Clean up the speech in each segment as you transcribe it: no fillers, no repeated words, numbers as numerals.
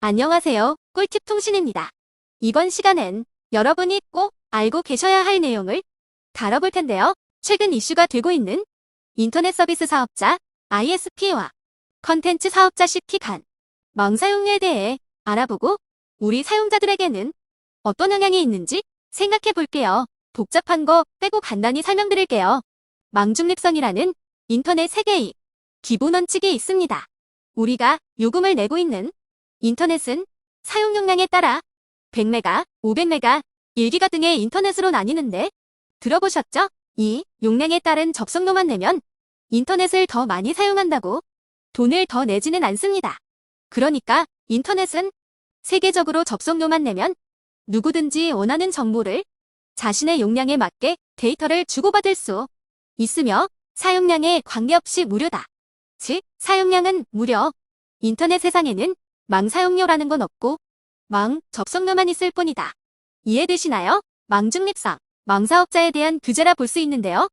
안녕하세요. 꿀팁 통신입니다. 이번 시간엔 여러분이 꼭 알고 계셔야 할 내용을 다뤄볼 텐데요. 최근 이슈가 되고 있는 인터넷 서비스 사업자 ISP와 컨텐츠 사업자 CP 간 망사용료에 대해 알아보고 우리 사용자들에게는 어떤 영향이 있는지 생각해 볼게요. 복잡한 거 빼고 간단히 설명드릴게요. 망중립성이라는 인터넷 세계의 기본 원칙이 있습니다. 우리가 요금을 내고 있는 인터넷은 사용 용량에 따라 100메가, 500메가, 1기가 등의 인터넷으로 나뉘는데 들어보셨죠? 이 용량에 따른 접속료만 내면 인터넷을 더 많이 사용한다고 돈을 더 내지는 않습니다. 그러니까 인터넷은 세계적으로 접속료만 내면 누구든지 원하는 정보를 자신의 용량에 맞게 데이터를 주고받을 수 있으며 사용량에 관계없이 무료다. 즉, 사용량은 무료. 인터넷 세상에는 망사용료라는 건 없고 망 접속료만 있을 뿐이다. 이해되시나요? 망중립성, 망사업자에 대한 규제라 볼 수 있는데요.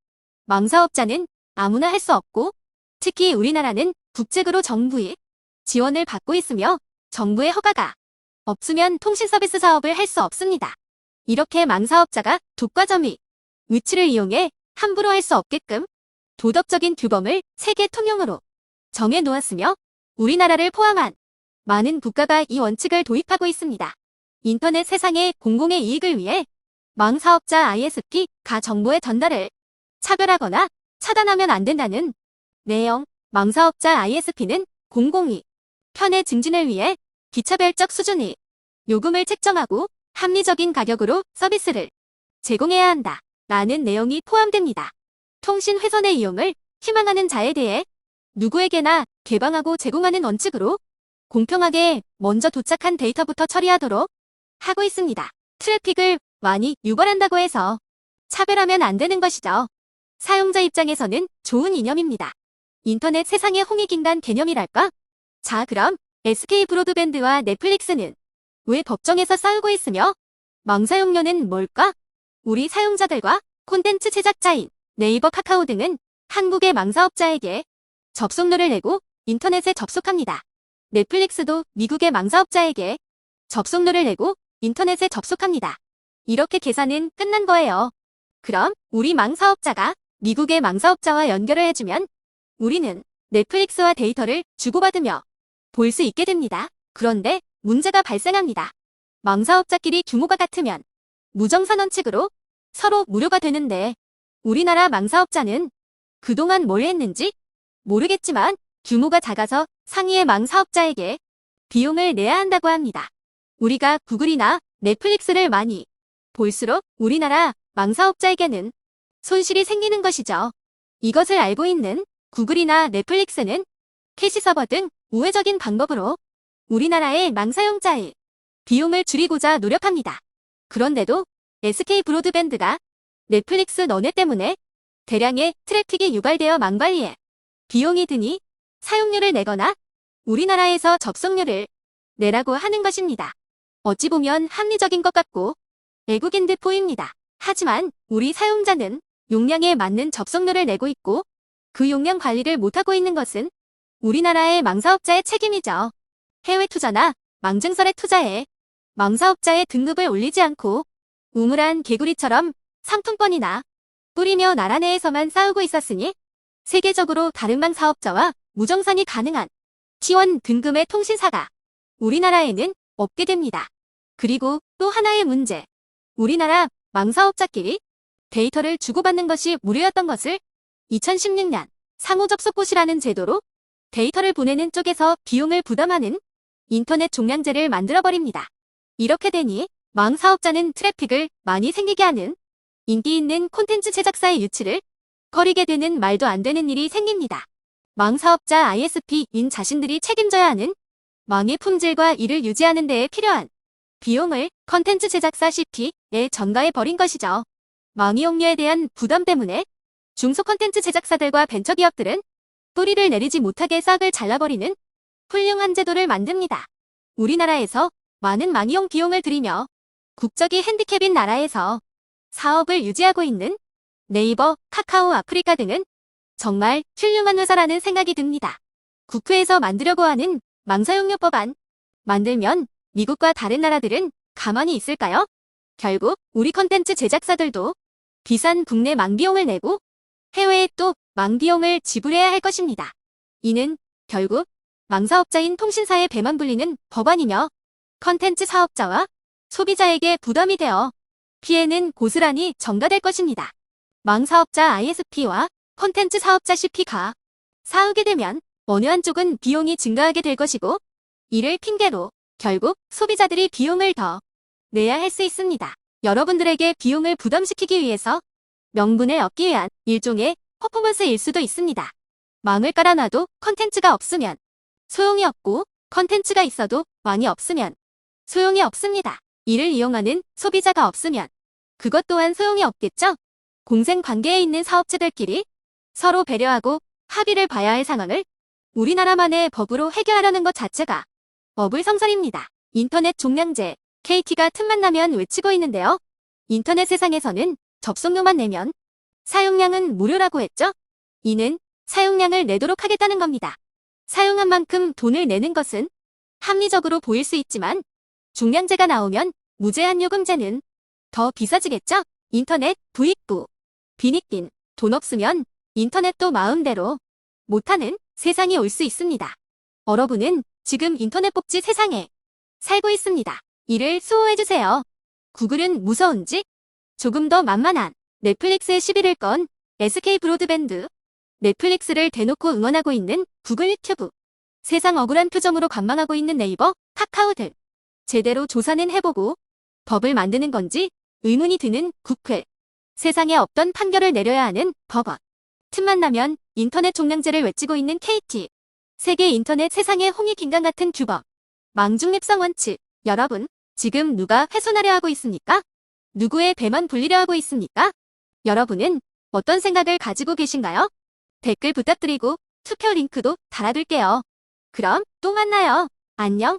망사업자는 아무나 할 수 없고 특히 우리나라는 국책으로 정부의 지원을 받고 있으며 정부의 허가가 없으면 통신서비스 사업을 할 수 없습니다. 이렇게 망사업자가 독과점의 위치를 이용해 함부로 할 수 없게끔 도덕적인 규범을 세계 통용으로 정해 놓았으며 우리나라를 포함한 많은 국가가 이 원칙을 도입하고 있습니다. 인터넷 세상의 공공의 이익을 위해 망사업자 ISP가 정보의 전달을 차별하거나 차단하면 안 된다는 내용. 망사업자 ISP는 공공의 편의 증진을 위해 기차별적 수준의 요금을 책정하고 합리적인 가격으로 서비스를 제공해야 한다. 라는 내용이 포함됩니다. 통신 회선의 이용을 희망하는 자에 대해 누구에게나 개방하고 제공하는 원칙으로 공평하게 먼저 도착한 데이터부터 처리하도록 하고 있습니다. 트래픽을 많이 유발한다고 해서 차별하면 안 되는 것이죠. 사용자 입장에서는 좋은 이념입니다. 인터넷 세상의 홍익인간 개념이랄까? 자, 그럼 SK 브로드밴드와 넷플릭스는 왜 법정에서 싸우고 있으며 망사용료는 뭘까? 우리 사용자들과 콘텐츠 제작자인 네이버, 카카오 등은 한국의 망사업자에게 접속료를 내고 인터넷에 접속합니다. 넷플릭스도 미국의 망사업자에게 접속료를 내고 인터넷에 접속합니다. 이렇게 계산은 끝난 거예요. 그럼 우리 망사업자가 미국의 망사업자와 연결을 해주면 우리는 넷플릭스와 데이터를 주고받으며 볼 수 있게 됩니다. 그런데 문제가 발생합니다. 망사업자끼리 규모가 같으면 무정산 원칙으로 서로 무료가 되는데 우리나라 망사업자는 그동안 뭘 했는지 모르겠지만 규모가 작아서 상위의 망사업자에게 비용을 내야 한다고 합니다. 우리가 구글이나 넷플릭스를 많이 볼수록 우리나라 망사업자에게는 손실이 생기는 것이죠. 이것을 알고 있는 구글이나 넷플릭스는 캐시 서버 등 우회적인 방법으로 우리나라의 망사용자의 비용을 줄이고자 노력합니다. 그런데도 SK 브로드밴드가 넷플릭스 너네 때문에 대량의 트래픽이 유발되어 망관리에 비용이 드니 사용료를 내거나 우리나라에서 접속료를 내라고 하는 것입니다. 어찌 보면 합리적인 것 같고 애국인 듯 보입니다. 하지만 우리 사용자는 용량에 맞는 접속료를 내고 있고 그 용량 관리를 못하고 있는 것은 우리나라의 망사업자의 책임이죠. 해외 투자나 망증설에 투자해 망사업자의 등급을 올리지 않고 우물안 개구리처럼 상품권이나 뿌리며 나라 내에서만 싸우고 있었으니 세계적으로 다른 망사업자와 무정산이 가능한 T1 등급의 통신사가 우리나라에는 없게 됩니다. 그리고 또 하나의 문제. 우리나라 망사업자끼리 데이터를 주고받는 것이 무료였던 것을 2016년 상호접속봇이라는 제도로 데이터를 보내는 쪽에서 비용을 부담하는 인터넷 종량제를 만들어버립니다. 이렇게 되니 망사업자는 트래픽을 많이 생기게 하는 인기 있는 콘텐츠 제작사의 유치를 거리게 되는 말도 안 되는 일이 생깁니다. 망사업자 ISP인 자신들이 책임져야 하는 망의 품질과 이를 유지하는 데에 필요한 비용을 콘텐츠 제작사 CP에 전가해버린 것이죠. 망이용료에 대한 부담 때문에 중소 콘텐츠 제작사들과 벤처기업들은 뿌리를 내리지 못하게 싹을 잘라버리는 훌륭한 제도를 만듭니다. 우리나라에서 많은 망이용 비용을 들이며 국적이 핸디캡인 나라에서 사업을 유지하고 있는 네이버, 카카오, 아프리카 등은 정말 훌륭한 회사라는 생각이 듭니다. 국회에서 만들려고 하는 망사용료법안 만들면 미국과 다른 나라들은 가만히 있을까요? 결국 우리 컨텐츠 제작사들도 비싼 국내 망비용을 내고 해외에 또 망비용을 지불해야 할 것입니다. 이는 결국 망사업자인 통신사의 배만 불리는 법안이며 컨텐츠 사업자와 소비자에게 부담이 되어 피해는 고스란히 전가될 것입니다. 망사업자 ISP와 컨텐츠 사업자 CP가 싸우게 되면 어느 한쪽은 비용이 증가하게 될 것이고 이를 핑계로 결국 소비자들이 비용을 더 내야 할 수 있습니다. 여러분들에게 비용을 부담시키기 위해서 명분을 얻기 위한 일종의 퍼포먼스일 수도 있습니다. 망을 깔아놔도 컨텐츠가 없으면 소용이 없고 컨텐츠가 있어도 망이 없으면 소용이 없습니다. 이를 이용하는 소비자가 없으면 그것 또한 소용이 없겠죠? 공생 관계에 있는 사업체들끼리 서로 배려하고 합의를 봐야 할 상황을 우리나라만의 법으로 해결하려는 것 자체가 어불성설입니다. 인터넷 종량제, KT가 틈만 나면 외치고 있는데요. 인터넷 세상에서는 접속료만 내면 사용량은 무료라고 했죠? 이는 사용량을 내도록 하겠다는 겁니다. 사용한 만큼 돈을 내는 것은 합리적으로 보일 수 있지만 종량제가 나오면 무제한요금제는 더 비싸지겠죠? 인터넷 부익부, 빈익빈, 돈 없으면 인터넷도 마음대로 못하는 세상이 올 수 있습니다. 여러분은 지금 인터넷 복지 세상에 살고 있습니다. 이를 수호해주세요. 구글은 무서운지 조금 더 만만한 넷플릭스의 시비를 건 SK 브로드밴드, 넷플릭스를 대놓고 응원하고 있는 구글 유튜브, 세상 억울한 표정으로 관망하고 있는 네이버, 카카오 등 제대로 조사는 해보고 법을 만드는 건지 의문이 드는 국회, 세상에 없던 판결을 내려야 하는 법원, 틈만 나면 인터넷 종량제를 외치고 있는 KT, 세계 인터넷 세상의 홍익인간 같은 규범, 망중립성 원칙, 여러분, 지금 누가 훼손하려 하고 있습니까? 누구의 배만 불리려 하고 있습니까? 여러분은 어떤 생각을 가지고 계신가요? 댓글 부탁드리고 투표 링크도 달아둘게요. 그럼 또 만나요. 안녕.